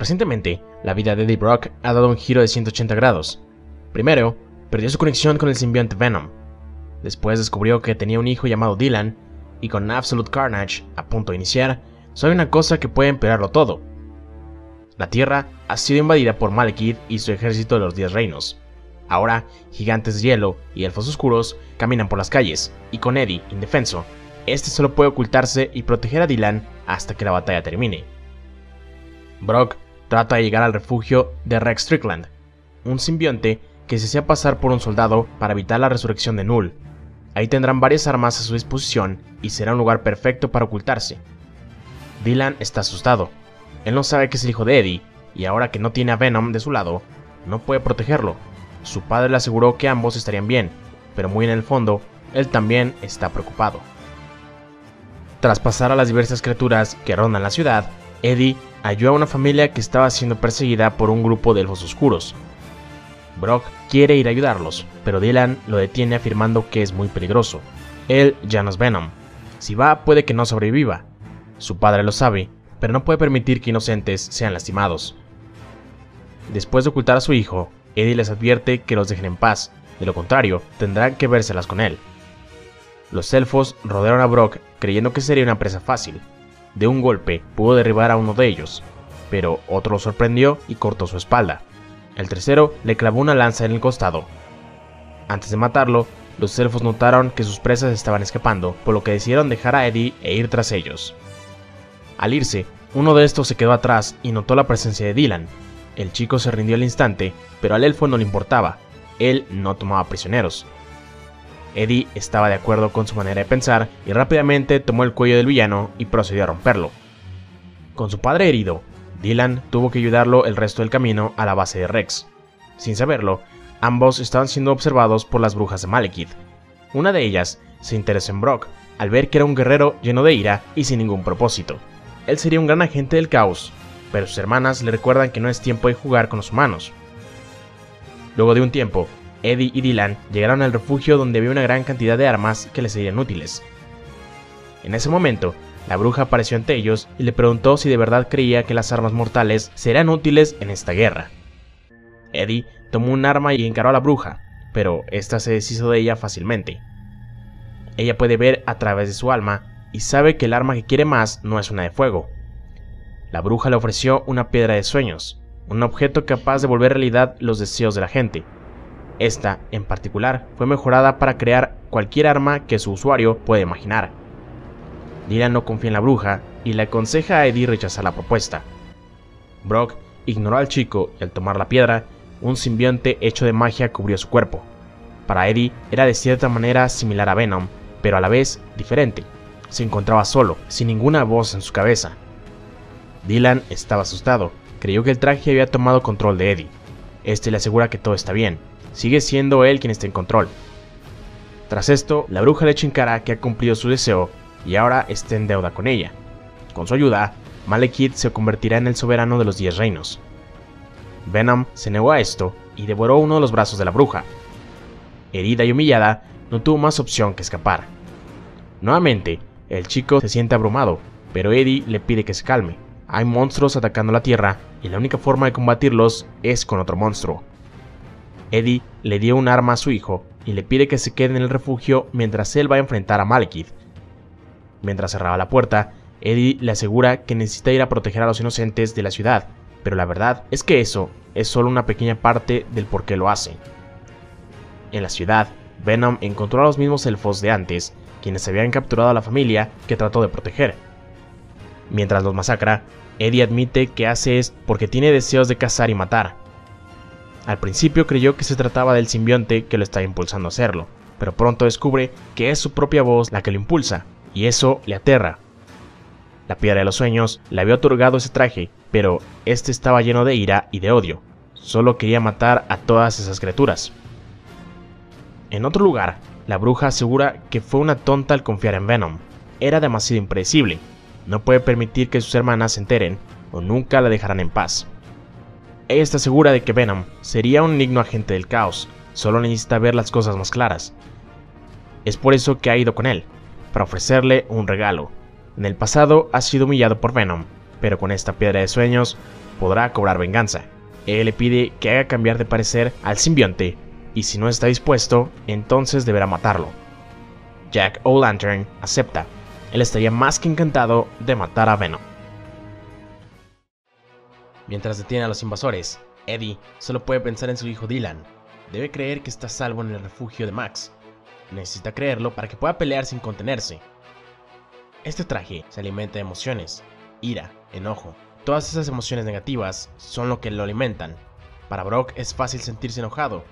Recientemente, la vida de Eddie Brock ha dado un giro de 180 grados. Primero, perdió su conexión con el simbionte Venom. Después descubrió que tenía un hijo llamado Dylan, y con Absolute Carnage a punto de iniciar, sabe una cosa que puede empeorarlo todo. La Tierra ha sido invadida por Malekith y su ejército de los 10 reinos. Ahora, gigantes de hielo y elfos oscuros caminan por las calles, y con Eddie indefenso, este solo puede ocultarse y proteger a Dylan hasta que la batalla termine. Brock trata de llegar al refugio de Rex Strickland, un simbionte que se hacía pasar por un soldado para evitar la resurrección de Null. Ahí tendrán varias armas a su disposición y será un lugar perfecto para ocultarse. Dylan está asustado. Él no sabe que es el hijo de Eddie, y ahora que no tiene a Venom de su lado, no puede protegerlo. Su padre le aseguró que ambos estarían bien, pero muy en el fondo, él también está preocupado. Tras pasar a las diversas criaturas que rondan la ciudad, Eddie halló a una familia que estaba siendo perseguida por un grupo de elfos oscuros. Brock quiere ir a ayudarlos, pero Dylan lo detiene afirmando que es muy peligroso. Él ya no es Venom. Si va, puede que no sobreviva. Su padre lo sabe, pero no puede permitir que inocentes sean lastimados. Después de ocultar a su hijo, Eddie les advierte que los dejen en paz, de lo contrario, tendrán que vérselas con él. Los elfos rodearon a Brock creyendo que sería una presa fácil. De un golpe pudo derribar a uno de ellos, pero otro lo sorprendió y cortó su espalda. El tercero le clavó una lanza en el costado. Antes de matarlo, los elfos notaron que sus presas estaban escapando, por lo que decidieron dejar a Eddie e ir tras ellos. Al irse, uno de estos se quedó atrás y notó la presencia de Dylan. El chico se rindió al instante, pero al elfo no le importaba. Él no tomaba prisioneros. Eddie estaba de acuerdo con su manera de pensar y rápidamente tomó el cuello del villano y procedió a romperlo. Con su padre herido, Dylan tuvo que ayudarlo el resto del camino a la base de Rex. Sin saberlo, ambos estaban siendo observados por las brujas de Malekith. Una de ellas se interesó en Brock al ver que era un guerrero lleno de ira y sin ningún propósito. Él sería un gran agente del caos, pero sus hermanas le recuerdan que no es tiempo de jugar con los humanos. Luego de un tiempo, Eddie y Dylan llegaron al refugio donde había una gran cantidad de armas que les serían útiles. En ese momento, la bruja apareció ante ellos y le preguntó si de verdad creía que las armas mortales serían útiles en esta guerra. Eddie tomó un arma y encaró a la bruja, pero esta se deshizo de ella fácilmente. Ella puede ver a través de su alma y sabe que el arma que quiere más no es una de fuego. La bruja le ofreció una piedra de sueños, un objeto capaz de volver realidad los deseos de la gente. Esta, en particular, fue mejorada para crear cualquier arma que su usuario pueda imaginar. Dylan no confía en la bruja y le aconseja a Eddie rechazar la propuesta. Brock ignoró al chico y al tomar la piedra, un simbionte hecho de magia cubrió su cuerpo. Para Eddie era de cierta manera similar a Venom, pero a la vez diferente. Se encontraba solo, sin ninguna voz en su cabeza. Dylan estaba asustado, creyó que el traje había tomado control de Eddie. Este le asegura que todo está bien, sigue siendo él quien está en control. Tras esto, la bruja le echa en cara que ha cumplido su deseo y ahora está en deuda con ella. Con su ayuda, Malekith se convertirá en el soberano de los 10 reinos. Venom se negó a esto y devoró uno de los brazos de la bruja. Herida y humillada, no tuvo más opción que escapar. Nuevamente, el chico se siente abrumado, pero Eddie le pide que se calme. Hay monstruos atacando la Tierra y la única forma de combatirlos es con otro monstruo. Eddie le dio un arma a su hijo y le pide que se quede en el refugio mientras él va a enfrentar a Malekith. Mientras cerraba la puerta, Eddie le asegura que necesita ir a proteger a los inocentes de la ciudad, pero la verdad es que eso es solo una pequeña parte del por qué lo hace. En la ciudad, Venom encontró a los mismos elfos de antes, quienes habían capturado a la familia que trató de proteger. Mientras los masacra, Eddie admite que hace esto porque tiene deseos de cazar y matar. Al principio creyó que se trataba del simbionte que lo estaba impulsando a hacerlo, pero pronto descubre que es su propia voz la que lo impulsa, y eso le aterra. La piedra de los sueños le había otorgado ese traje, pero este estaba lleno de ira y de odio. Solo quería matar a todas esas criaturas. En otro lugar, la bruja asegura que fue una tonta al confiar en Venom. Era demasiado impredecible. No puede permitir que sus hermanas se enteren o nunca la dejarán en paz. Ella está segura de que Venom sería un digno agente del caos, solo necesita ver las cosas más claras. Es por eso que ha ido con él, para ofrecerle un regalo. En el pasado ha sido humillado por Venom, pero con esta piedra de sueños podrá cobrar venganza. Él le pide que haga cambiar de parecer al simbionte, y si no está dispuesto, entonces deberá matarlo. Jack O'Lantern acepta. Él estaría más que encantado de matar a Venom. Mientras detiene a los invasores, Eddie solo puede pensar en su hijo Dylan. Debe creer que está a salvo en el refugio de Max. Necesita creerlo para que pueda pelear sin contenerse. Este traje se alimenta de emociones, ira, enojo. Todas esas emociones negativas son lo que lo alimentan. Para Brock es fácil sentirse enojado.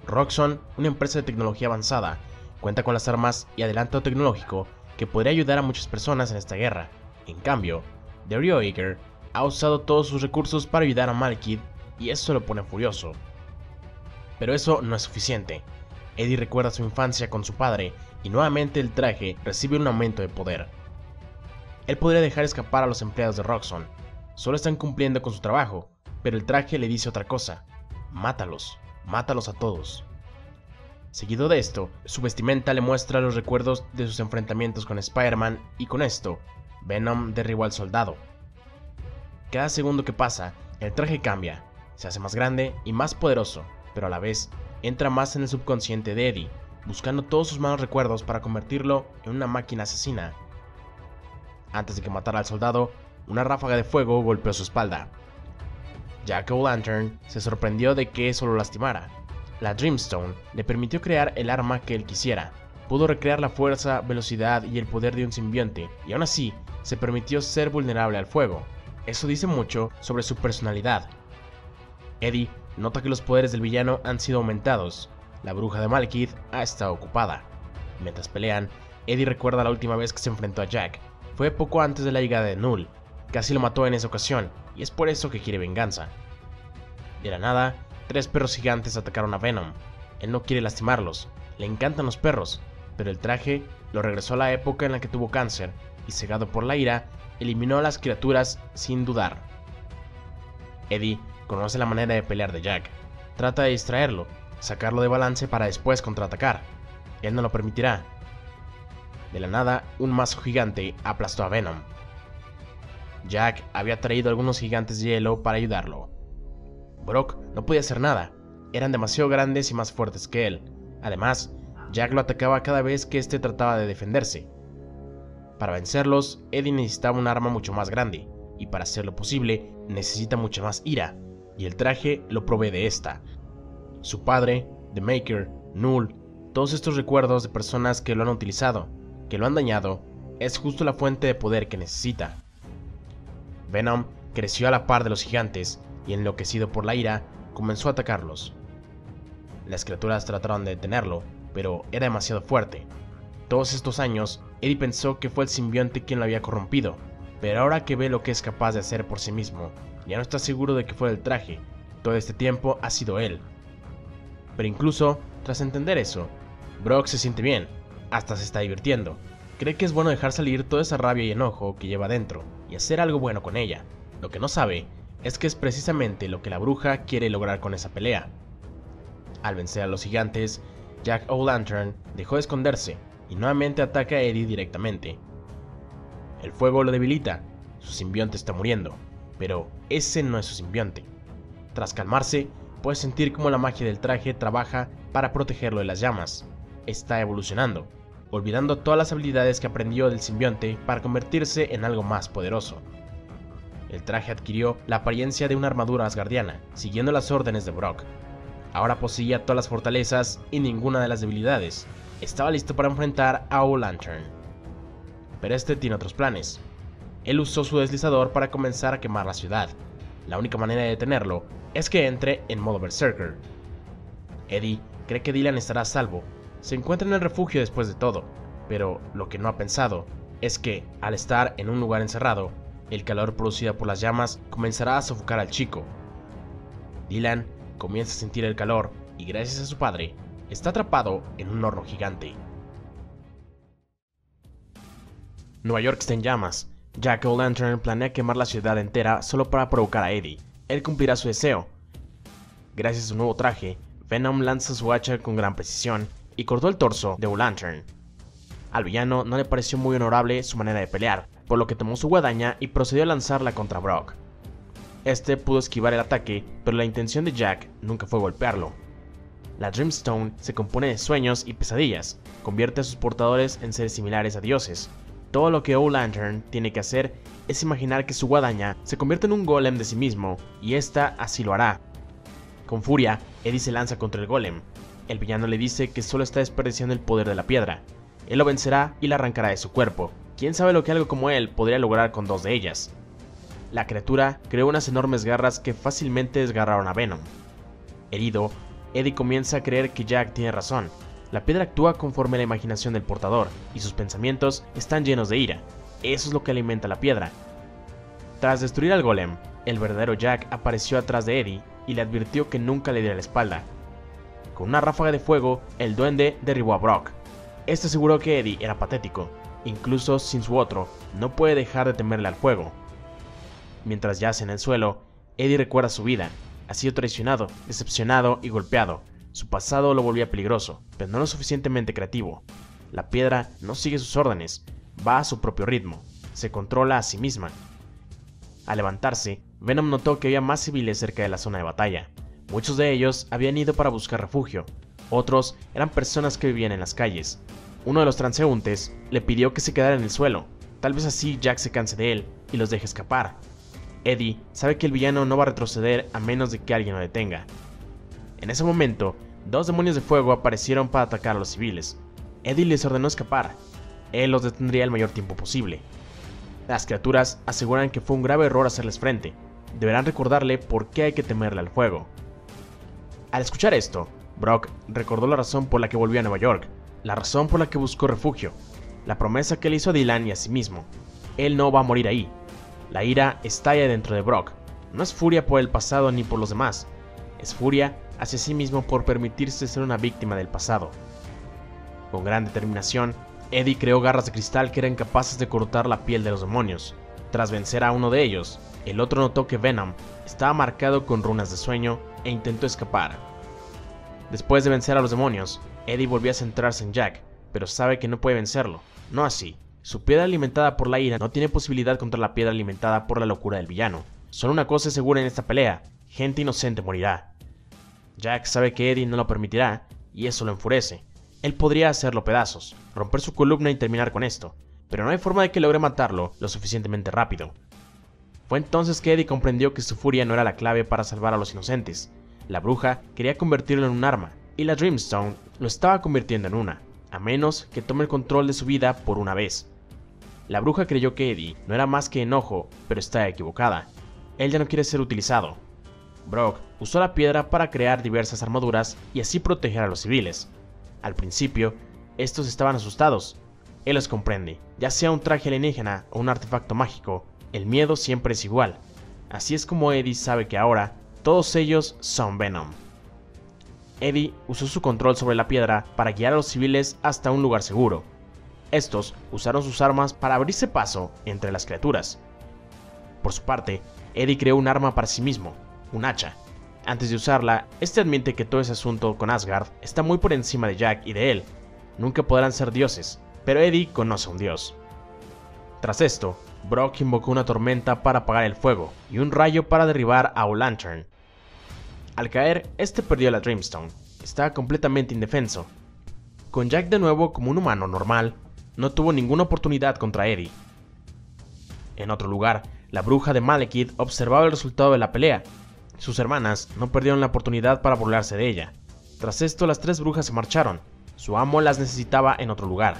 Roxxon, una empresa de tecnología avanzada, cuenta con las armas y adelanto tecnológico que podría ayudar a muchas personas en esta guerra. En cambio, Dario Eager ha usado todos sus recursos para ayudar a Malekith y eso lo pone furioso. Pero eso no es suficiente. Eddie recuerda su infancia con su padre y nuevamente el traje recibe un aumento de poder. Él podría dejar escapar a los empleados de Roxxon. Solo están cumpliendo con su trabajo, pero el traje le dice otra cosa. Mátalos, mátalos a todos. Seguido de esto, su vestimenta le muestra los recuerdos de sus enfrentamientos con Spider-Man y con esto, Venom derribó al soldado. Cada segundo que pasa, el traje cambia, se hace más grande y más poderoso, pero a la vez entra más en el subconsciente de Eddie, buscando todos sus malos recuerdos para convertirlo en una máquina asesina. Antes de que matara al soldado, una ráfaga de fuego golpeó su espalda. Jack O'Lantern se sorprendió de que eso lo lastimara. La Dreamstone le permitió crear el arma que él quisiera. Pudo recrear la fuerza, velocidad y el poder de un simbionte, y aún así se permitió ser vulnerable al fuego. Eso dice mucho sobre su personalidad. Eddie nota que los poderes del villano han sido aumentados. La bruja de Malekith ha estado ocupada. Mientras pelean, Eddie recuerda la última vez que se enfrentó a Jack. Fue poco antes de la llegada de Null. Casi lo mató en esa ocasión, y es por eso que quiere venganza. De la nada, 3 perros gigantes atacaron a Venom. Él no quiere lastimarlos, le encantan los perros, pero el traje lo regresó a la época en la que tuvo cáncer, y cegado por la ira, eliminó a las criaturas sin dudar. Eddie conoce la manera de pelear de Jack. Trata de distraerlo, sacarlo de balance para después contraatacar. Él no lo permitirá. De la nada, un mazo gigante aplastó a Venom. Jack había traído algunos gigantes de hielo para ayudarlo. Brock no podía hacer nada, eran demasiado grandes y más fuertes que él. Además, Jack lo atacaba cada vez que éste trataba de defenderse. Para vencerlos, Eddie necesitaba un arma mucho más grande, y para hacerlo posible, necesita mucha más ira, y el traje lo provee de esta. Su padre, The Maker, Null, todos estos recuerdos de personas que lo han utilizado, que lo han dañado, es justo la fuente de poder que necesita. Venom creció a la par de los gigantes, y enloquecido por la ira, comenzó a atacarlos. Las criaturas trataron de detenerlo, pero era demasiado fuerte. Todos estos años, Eddie pensó que fue el simbionte quien lo había corrompido, pero ahora que ve lo que es capaz de hacer por sí mismo, ya no está seguro de que fue el traje. Todo este tiempo ha sido él. Pero incluso, tras entender eso, Brock se siente bien, hasta se está divirtiendo. Cree que es bueno dejar salir toda esa rabia y enojo que lleva dentro, y hacer algo bueno con ella. Lo que no sabe es que es precisamente lo que la bruja quiere lograr con esa pelea. Al vencer a los gigantes, Jack O'Lantern dejó de esconderse y nuevamente ataca a Eddie directamente. El fuego lo debilita, su simbionte está muriendo, pero ese no es su simbionte. Tras calmarse, puede sentir cómo la magia del traje trabaja para protegerlo de las llamas. Está evolucionando, olvidando todas las habilidades que aprendió del simbionte para convertirse en algo más poderoso. El traje adquirió la apariencia de una armadura asgardiana, siguiendo las órdenes de Brock. Ahora poseía todas las fortalezas y ninguna de las debilidades. Estaba listo para enfrentar a O'Lantern. Pero este tiene otros planes. Él usó su deslizador para comenzar a quemar la ciudad. La única manera de detenerlo es que entre en modo Berserker. Eddie cree que Dylan estará a salvo. Se encuentra en el refugio después de todo, pero lo que no ha pensado es que, al estar en un lugar encerrado, el calor producido por las llamas comenzará a sofocar al chico. Dylan comienza a sentir el calor y gracias a su padre, está atrapado en un horno gigante. Nueva York está en llamas. Jack O'Lantern planea quemar la ciudad entera solo para provocar a Eddie. Él cumplirá su deseo. Gracias a su nuevo traje, Venom lanza su hacha con gran precisión y cortó el torso de O'Lantern. Al villano no le pareció muy honorable su manera de pelear, por lo que tomó su guadaña y procedió a lanzarla contra Brock. Este pudo esquivar el ataque, pero la intención de Jack nunca fue golpearlo. La Dreamstone se compone de sueños y pesadillas, convierte a sus portadores en seres similares a dioses. Todo lo que Old Lantern tiene que hacer es imaginar que su guadaña se convierte en un golem de sí mismo, y esta así lo hará. Con furia, Eddie se lanza contra el golem. El villano le dice que solo está desperdiciando el poder de la piedra. Él lo vencerá y la arrancará de su cuerpo. ¿Quién sabe lo que algo como él podría lograr con dos de ellas? La criatura creó unas enormes garras que fácilmente desgarraron a Venom. Herido, Eddie comienza a creer que Jack tiene razón. La piedra actúa conforme a la imaginación del portador, y sus pensamientos están llenos de ira. Eso es lo que alimenta la piedra. Tras destruir al golem, el verdadero Jack apareció atrás de Eddie y le advirtió que nunca le diera la espalda. Con una ráfaga de fuego, el duende derribó a Brock. Este aseguró que Eddie era patético. Incluso sin su otro, no puede dejar de temerle al fuego. Mientras yace en el suelo, Eddie recuerda su vida. Ha sido traicionado, decepcionado y golpeado. Su pasado lo volvía peligroso, pero no lo suficientemente creativo. La piedra no sigue sus órdenes, va a su propio ritmo, se controla a sí misma. Al levantarse, Venom notó que había más civiles cerca de la zona de batalla. Muchos de ellos habían ido para buscar refugio, otros eran personas que vivían en las calles. Uno de los transeúntes le pidió que se quedara en el suelo, tal vez así Jack se canse de él y los deje escapar. Eddie sabe que el villano no va a retroceder a menos de que alguien lo detenga. En ese momento, dos demonios de fuego aparecieron para atacar a los civiles. Eddie les ordenó escapar. Él los detendría el mayor tiempo posible. Las criaturas aseguran que fue un grave error hacerles frente. Deberán recordarle por qué hay que temerle al fuego. Al escuchar esto, Brock recordó la razón por la que volvió a Nueva York, la razón por la que buscó refugio, la promesa que le hizo a Dylan y a sí mismo. Él no va a morir ahí. La ira estalla dentro de Brock. No es furia por el pasado ni por los demás. Es furia hacia sí mismo por permitirse ser una víctima del pasado. Con gran determinación, Eddie creó garras de cristal que eran capaces de cortar la piel de los demonios. Tras vencer a uno de ellos, el otro notó que Venom estaba marcado con runas de sueño e intentó escapar. Después de vencer a los demonios, Eddie volvió a centrarse en Jack, pero sabe que no puede vencerlo. No así. Su piedra alimentada por la ira no tiene posibilidad contra la piedra alimentada por la locura del villano. Solo una cosa es segura en esta pelea: gente inocente morirá. Jack sabe que Eddie no lo permitirá, y eso lo enfurece. Él podría hacerlo pedazos, romper su columna y terminar con esto, pero no hay forma de que logre matarlo lo suficientemente rápido. Fue entonces que Eddie comprendió que su furia no era la clave para salvar a los inocentes. La bruja quería convertirlo en un arma, y la Dreamstone lo estaba convirtiendo en una, a menos que tome el control de su vida por una vez. La bruja creyó que Eddie no era más que enojo, pero está equivocada. Él ya no quiere ser utilizado. Brock usó la piedra para crear diversas armaduras y así proteger a los civiles. Al principio, estos estaban asustados. Él los comprende, ya sea un traje alienígena o un artefacto mágico, el miedo siempre es igual. Así es como Eddie sabe que ahora, todos ellos son Venom. Eddie usó su control sobre la piedra para guiar a los civiles hasta un lugar seguro. Estos usaron sus armas para abrirse paso entre las criaturas. Por su parte, Eddie creó un arma para sí mismo, un hacha. Antes de usarla, este admite que todo ese asunto con Asgard está muy por encima de Jack y de él. Nunca podrán ser dioses, pero Eddie conoce a un dios. Tras esto, Brock invocó una tormenta para apagar el fuego y un rayo para derribar a Old Lantern. Al caer, este perdió la Dreamstone. Estaba completamente indefenso. Con Jack de nuevo como un humano normal, no tuvo ninguna oportunidad contra Eddie. En otro lugar, la bruja de Malekith observaba el resultado de la pelea. Sus hermanas no perdieron la oportunidad para burlarse de ella. Tras esto, las tres brujas se marcharon. Su amo las necesitaba en otro lugar.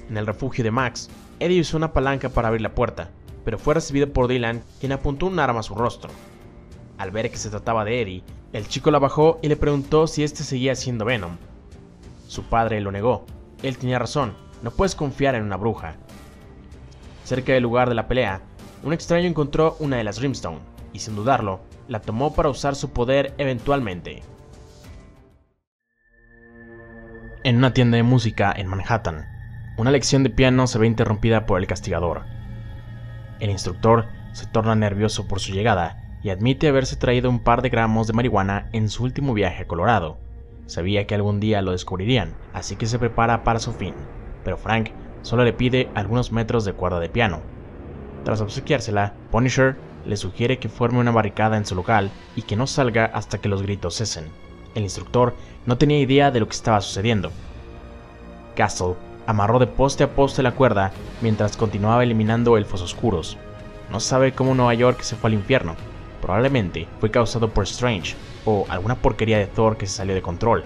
En el refugio de Max, Eddie usó una palanca para abrir la puerta, pero fue recibido por Dylan, quien apuntó un arma a su rostro. Al ver que se trataba de Eddie, el chico la bajó y le preguntó si este seguía siendo Venom. Su padre lo negó. Él tenía razón, no puedes confiar en una bruja. Cerca del lugar de la pelea, un extraño encontró una de las Dreamstone, y sin dudarlo, la tomó para usar su poder eventualmente. En una tienda de música en Manhattan, una lección de piano se ve interrumpida por el castigador. El instructor se torna nervioso por su llegada y admite haberse traído un par de gramos de marihuana en su último viaje a Colorado. Sabía que algún día lo descubrirían, así que se prepara para su fin, pero Frank solo le pide algunos metros de cuerda de piano. Tras obsequiársela, Punisher le sugiere que forme una barricada en su local y que no salga hasta que los gritos cesen. El instructor no tenía idea de lo que estaba sucediendo. Castle amarró de poste a poste la cuerda mientras continuaba eliminando elfos oscuros. No sabe cómo Nueva York se fue al infierno. Probablemente fue causado por Strange o alguna porquería de Thor que se salió de control.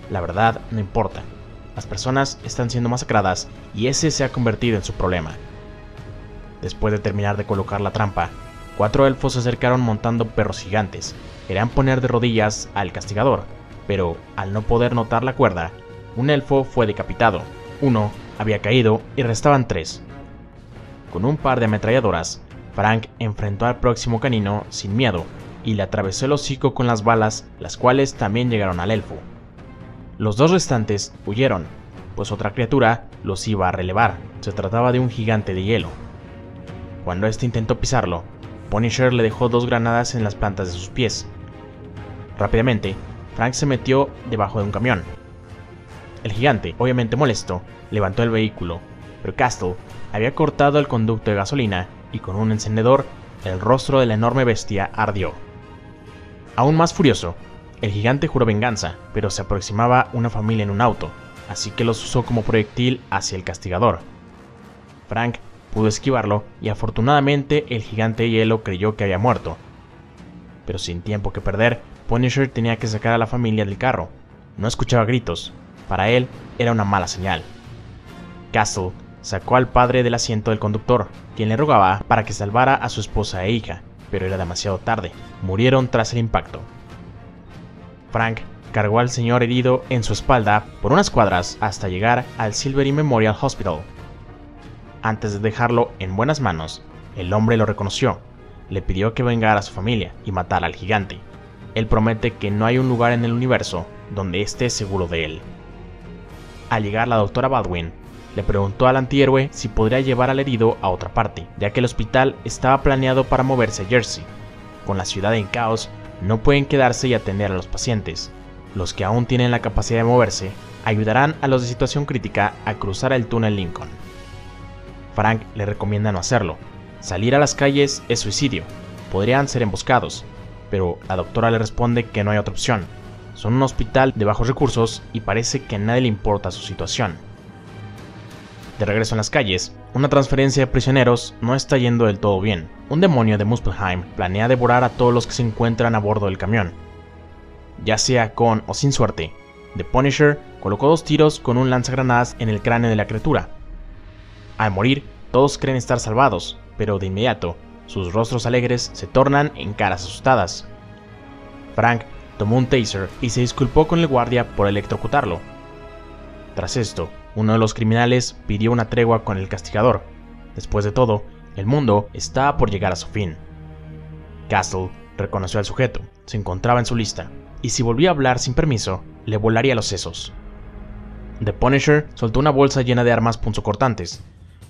La verdad no importa. Las personas están siendo masacradas y ese se ha convertido en su problema. Después de terminar de colocar la trampa, 4 elfos se acercaron montando perros gigantes. Querían poner de rodillas al castigador, pero al no poder notar la cuerda, un elfo fue decapitado. Uno había caído y restaban 3. Con un par de ametralladoras, Frank enfrentó al próximo canino sin miedo y le atravesó el hocico con las balas, las cuales también llegaron al elfo. Los 2 restantes huyeron, pues otra criatura los iba a relevar. Se trataba de un gigante de hielo. Cuando este intentó pisarlo, Punisher le dejó 2 granadas en las plantas de sus pies. Rápidamente, Frank se metió debajo de un camión. El gigante, obviamente molesto, levantó el vehículo, pero Castle había cortado el conducto de gasolina y con un encendedor, el rostro de la enorme bestia ardió. Aún más furioso, el gigante juró venganza, pero se aproximaba una familia en un auto, así que los usó como proyectil hacia el castigador. Frank pudo esquivarlo y afortunadamente el gigante de hielo creyó que había muerto. Pero sin tiempo que perder, Punisher tenía que sacar a la familia del carro. No escuchaba gritos. Para él era una mala señal. Castle sacó al padre del asiento del conductor, quien le rogaba para que salvara a su esposa e hija, pero era demasiado tarde. Murieron tras el impacto. Frank cargó al señor herido en su espalda por unas cuadras hasta llegar al Silvery Memorial Hospital. Antes de dejarlo en buenas manos, el hombre lo reconoció, le pidió que vengara a su familia y matara al gigante. Él promete que no hay un lugar en el universo donde esté seguro de él. Al llegar la doctora Baldwin, le preguntó al antihéroe si podría llevar al herido a otra parte, ya que el hospital estaba planeado para moverse a Jersey. Con la ciudad en caos, no pueden quedarse y atender a los pacientes. Los que aún tienen la capacidad de moverse, ayudarán a los de situación crítica a cruzar el túnel Lincoln. Frank le recomienda no hacerlo. Salir a las calles es suicidio. Podrían ser emboscados, pero la doctora le responde que no hay otra opción. Son un hospital de bajos recursos y parece que a nadie le importa su situación. De regreso en las calles, una transferencia de prisioneros no está yendo del todo bien. Un demonio de Muspelheim planea devorar a todos los que se encuentran a bordo del camión. Ya sea con o sin suerte, The Punisher colocó 2 tiros con un lanzagranadas en el cráneo de la criatura. Al morir, todos creen estar salvados, pero de inmediato, sus rostros alegres se tornan en caras asustadas. Frank tomó un taser y se disculpó con el guardia por electrocutarlo. Tras esto, uno de los criminales pidió una tregua con el castigador. Después de todo, el mundo estaba por llegar a su fin. Castle reconoció al sujeto, se encontraba en su lista, y si volvía a hablar sin permiso, le volaría los sesos. The Punisher soltó una bolsa llena de armas punzocortantes.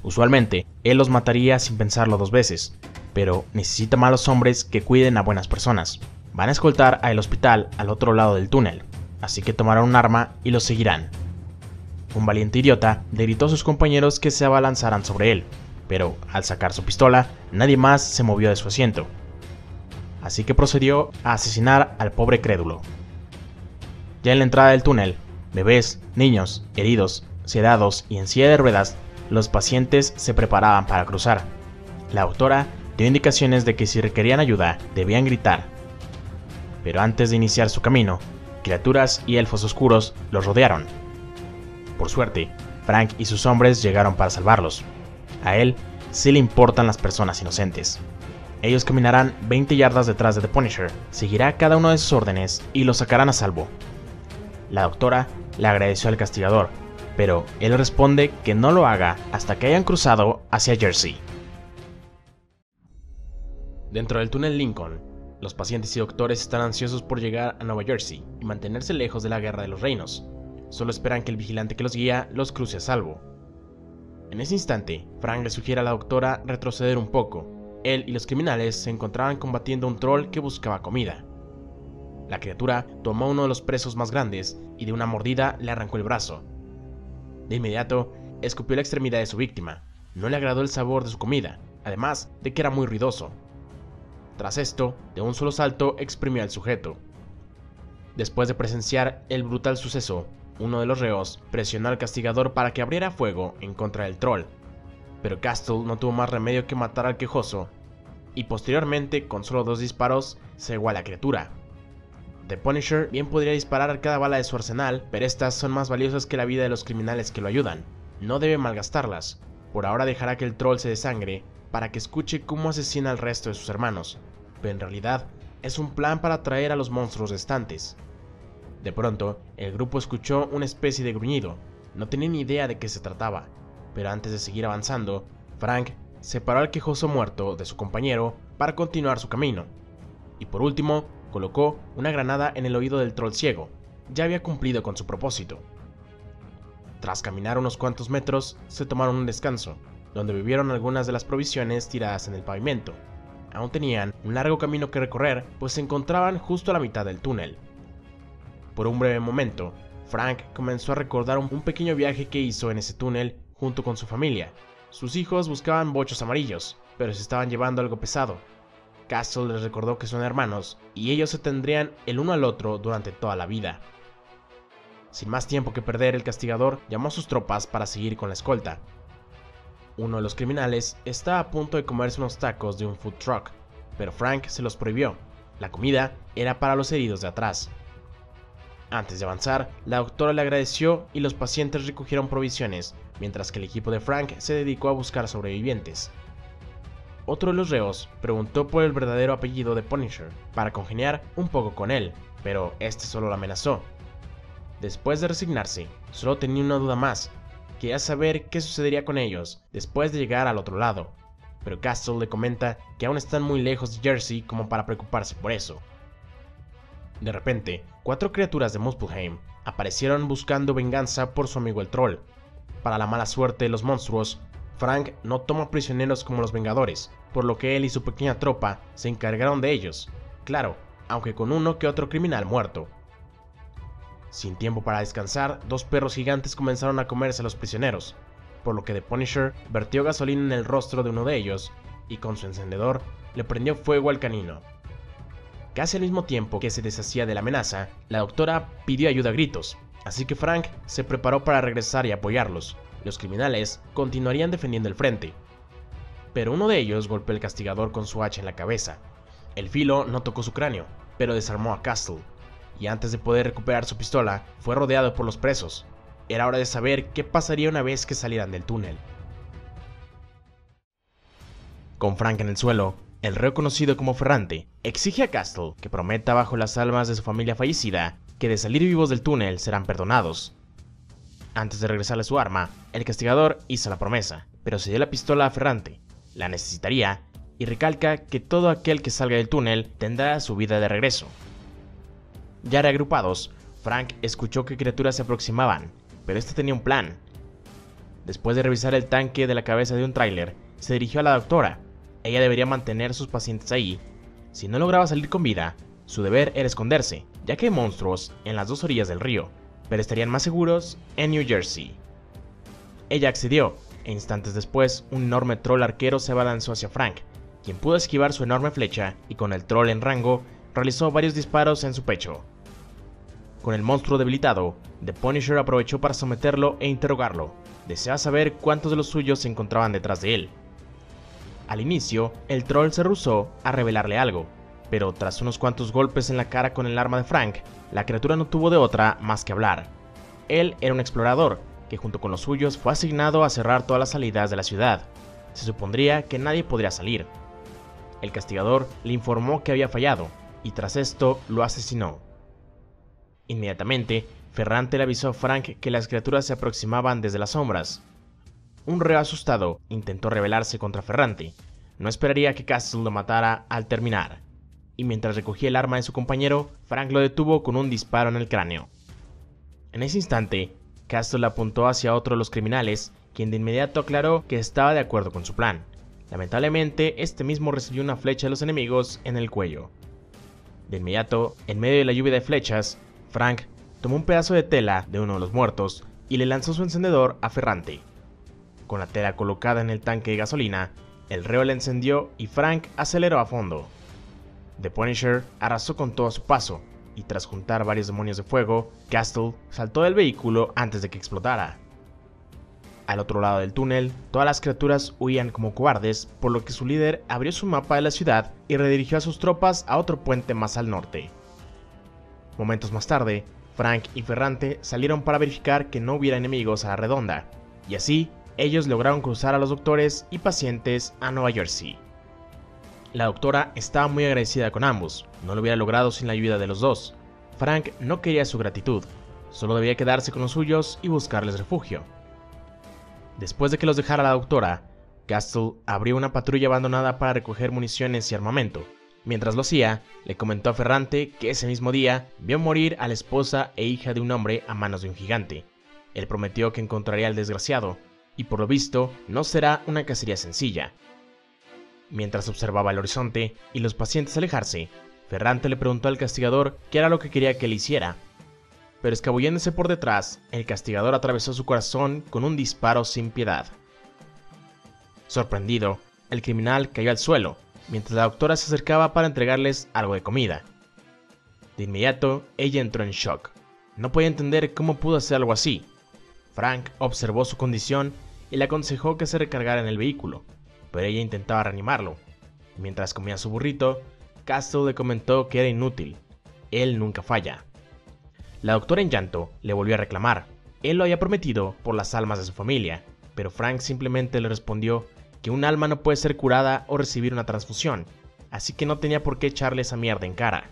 Usualmente, él los mataría sin pensarlo 2 veces, pero necesita malos hombres que cuiden a buenas personas. Van a escoltar al hospital al otro lado del túnel, así que tomarán un arma y los seguirán. Un valiente idiota le gritó a sus compañeros que se abalanzaran sobre él, pero al sacar su pistola, nadie más se movió de su asiento. Así que procedió a asesinar al pobre crédulo. Ya en la entrada del túnel, bebés, niños, heridos, sedados y en silla de ruedas, los pacientes se preparaban para cruzar. La doctora dio indicaciones de que si requerían ayuda, debían gritar. Pero antes de iniciar su camino, criaturas y elfos oscuros los rodearon. Por suerte, Frank y sus hombres llegaron para salvarlos. A él sí le importan las personas inocentes. Ellos caminarán 20 yardas detrás de The Punisher, seguirá cada uno de sus órdenes y los sacarán a salvo. La doctora le agradeció al castigador, pero él responde que no lo haga hasta que hayan cruzado hacia Jersey. Dentro del túnel Lincoln, los pacientes y doctores están ansiosos por llegar a Nueva Jersey y mantenerse lejos de la Guerra de los Reinos. Solo esperan que el vigilante que los guía los cruce a salvo. En ese instante, Frank le sugiere a la doctora retroceder un poco. Él y los criminales se encontraban combatiendo a un troll que buscaba comida. La criatura tomó a uno de los presos más grandes y de una mordida le arrancó el brazo. De inmediato, escupió la extremidad de su víctima. No le agradó el sabor de su comida, además de que era muy ruidoso. Tras esto, de un solo salto exprimió al sujeto. Después de presenciar el brutal suceso, uno de los reos presionó al castigador para que abriera fuego en contra del troll, pero Castle no tuvo más remedio que matar al quejoso, y posteriormente, con solo 2 disparos, cegó a la criatura. The Punisher bien podría disparar cada bala de su arsenal, pero estas son más valiosas que la vida de los criminales que lo ayudan. No debe malgastarlas. Por ahora dejará que el troll se desangre para que escuche cómo asesina al resto de sus hermanos, pero en realidad es un plan para atraer a los monstruos restantes. De pronto, el grupo escuchó una especie de gruñido. No tenía ni idea de qué se trataba, pero antes de seguir avanzando, Frank separó al quejoso muerto de su compañero para continuar su camino. Y por último, colocó una granada en el oído del troll ciego. Ya había cumplido con su propósito. Tras caminar unos cuantos metros, se tomaron un descanso, donde bebieron algunas de las provisiones tiradas en el pavimento. Aún tenían un largo camino que recorrer, pues se encontraban justo a la mitad del túnel. Por un breve momento, Frank comenzó a recordar un pequeño viaje que hizo en ese túnel junto con su familia. Sus hijos buscaban bochos amarillos, pero se estaban llevando algo pesado. Castle les recordó que son hermanos, y ellos se tendrían el uno al otro durante toda la vida. Sin más tiempo que perder, el castigador llamó a sus tropas para seguir con la escolta. Uno de los criminales estaba a punto de comerse unos tacos de un food truck, pero Frank se los prohibió. La comida era para los heridos de atrás. Antes de avanzar, la doctora le agradeció y los pacientes recogieron provisiones, mientras que el equipo de Frank se dedicó a buscar sobrevivientes. Otro de los reos preguntó por el verdadero apellido de Punisher, para congeniar un poco con él, pero este solo lo amenazó. Después de resignarse, solo tenía una duda más: quería saber qué sucedería con ellos después de llegar al otro lado, pero Castle le comenta que aún están muy lejos de Jersey como para preocuparse por eso. De repente, 4 criaturas de Muspelheim aparecieron buscando venganza por su amigo el troll. Para la mala suerte de los monstruos, Frank no toma prisioneros como los Vengadores, por lo que él y su pequeña tropa se encargaron de ellos, claro, aunque con uno que otro criminal muerto. Sin tiempo para descansar, 2 perros gigantes comenzaron a comerse a los prisioneros, por lo que The Punisher vertió gasolina en el rostro de uno de ellos y con su encendedor le prendió fuego al canino. Casi al mismo tiempo que se deshacía de la amenaza, la doctora pidió ayuda a gritos, así que Frank se preparó para regresar y apoyarlos. Los criminales continuarían defendiendo el frente, pero uno de ellos golpeó al castigador con su hacha en la cabeza. El filo no tocó su cráneo, pero desarmó a Castle, y antes de poder recuperar su pistola, fue rodeado por los presos. Era hora de saber qué pasaría una vez que salieran del túnel. Con Frank en el suelo, el reo conocido como Ferrante exige a Castle que prometa bajo las almas de su familia fallecida que de salir vivos del túnel serán perdonados. Antes de regresarle su arma, el castigador hizo la promesa, pero se dio la pistola a Ferrante. La necesitaría y recalca que todo aquel que salga del túnel tendrá su vida de regreso. Ya reagrupados, Frank escuchó que criaturas se aproximaban, pero este tenía un plan. Después de revisar el tanque de la cabeza de un tráiler, se dirigió a la doctora. Ella debería mantener a sus pacientes ahí. Si no lograba salir con vida, su deber era esconderse, ya que hay monstruos en las 2 orillas del río, pero estarían más seguros en New Jersey. Ella accedió, e instantes después, un enorme troll arquero se abalanzó hacia Frank, quien pudo esquivar su enorme flecha y con el troll en rango, realizó varios disparos en su pecho. Con el monstruo debilitado, The Punisher aprovechó para someterlo e interrogarlo. Deseaba saber cuántos de los suyos se encontraban detrás de él. Al inicio, el troll se rehusó a revelarle algo, pero tras unos cuantos golpes en la cara con el arma de Frank, la criatura no tuvo de otra más que hablar. Él era un explorador, que junto con los suyos fue asignado a cerrar todas las salidas de la ciudad. Se supondría que nadie podría salir. El castigador le informó que había fallado, y tras esto lo asesinó. Inmediatamente, Ferrante le avisó a Frank que las criaturas se aproximaban desde las sombras. Un reo asustado intentó rebelarse contra Ferrante. No esperaría que Castle lo matara al terminar, y mientras recogía el arma de su compañero, Frank lo detuvo con un disparo en el cráneo. En ese instante, Castle apuntó hacia otro de los criminales, quien de inmediato aclaró que estaba de acuerdo con su plan. Lamentablemente, este mismo recibió una flecha de los enemigos en el cuello. De inmediato, en medio de la lluvia de flechas, Frank tomó un pedazo de tela de uno de los muertos y le lanzó su encendedor a Ferrante. Con la tela colocada en el tanque de gasolina, el reo la encendió y Frank aceleró a fondo. The Punisher arrasó con todo a su paso, y tras juntar varios demonios de fuego, Castle saltó del vehículo antes de que explotara. Al otro lado del túnel, todas las criaturas huían como cobardes, por lo que su líder abrió su mapa de la ciudad y redirigió a sus tropas a otro puente más al norte. Momentos más tarde, Frank y Ferrante salieron para verificar que no hubiera enemigos a la redonda, y así, ellos lograron cruzar a los doctores y pacientes a Nueva Jersey. La doctora estaba muy agradecida con ambos, no lo hubiera logrado sin la ayuda de los dos. Frank no quería su gratitud, solo debía quedarse con los suyos y buscarles refugio. Después de que los dejara la doctora, Castle abrió una patrulla abandonada para recoger municiones y armamento. Mientras lo hacía, le comentó a Ferrante que ese mismo día vio morir a la esposa e hija de un hombre a manos de un gigante. Él prometió que encontraría al desgraciado, y por lo visto no será una cacería sencilla. Mientras observaba el horizonte y los pacientes alejarse, Ferrante le preguntó al castigador qué era lo que quería que le hiciera. Pero escabulléndose por detrás, el castigador atravesó su corazón con un disparo sin piedad. Sorprendido, el criminal cayó al suelo, mientras la doctora se acercaba para entregarles algo de comida. De inmediato, ella entró en shock. No podía entender cómo pudo hacer algo así. Frank observó su condición y le aconsejó que se recargara en el vehículo, pero ella intentaba reanimarlo. Mientras comía su burrito, Castle le comentó que era inútil. Él nunca falla. La doctora en llanto le volvió a reclamar. Él lo había prometido por las almas de su familia, pero Frank simplemente le respondió que un alma no puede ser curada o recibir una transfusión, así que no tenía por qué echarle esa mierda en cara.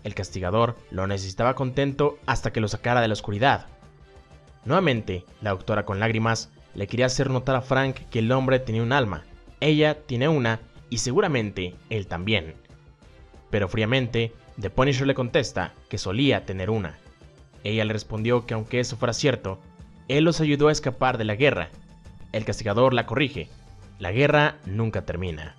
El castigador lo necesitaba contento hasta que lo sacara de la oscuridad. Nuevamente, la doctora con lágrimas le quería hacer notar a Frank que el hombre tenía un alma, ella tiene una y seguramente él también. Pero fríamente, The Punisher le contesta que solía tener una. Ella le respondió que aunque eso fuera cierto, él los ayudó a escapar de la guerra. El castigador la corrige: la guerra nunca termina.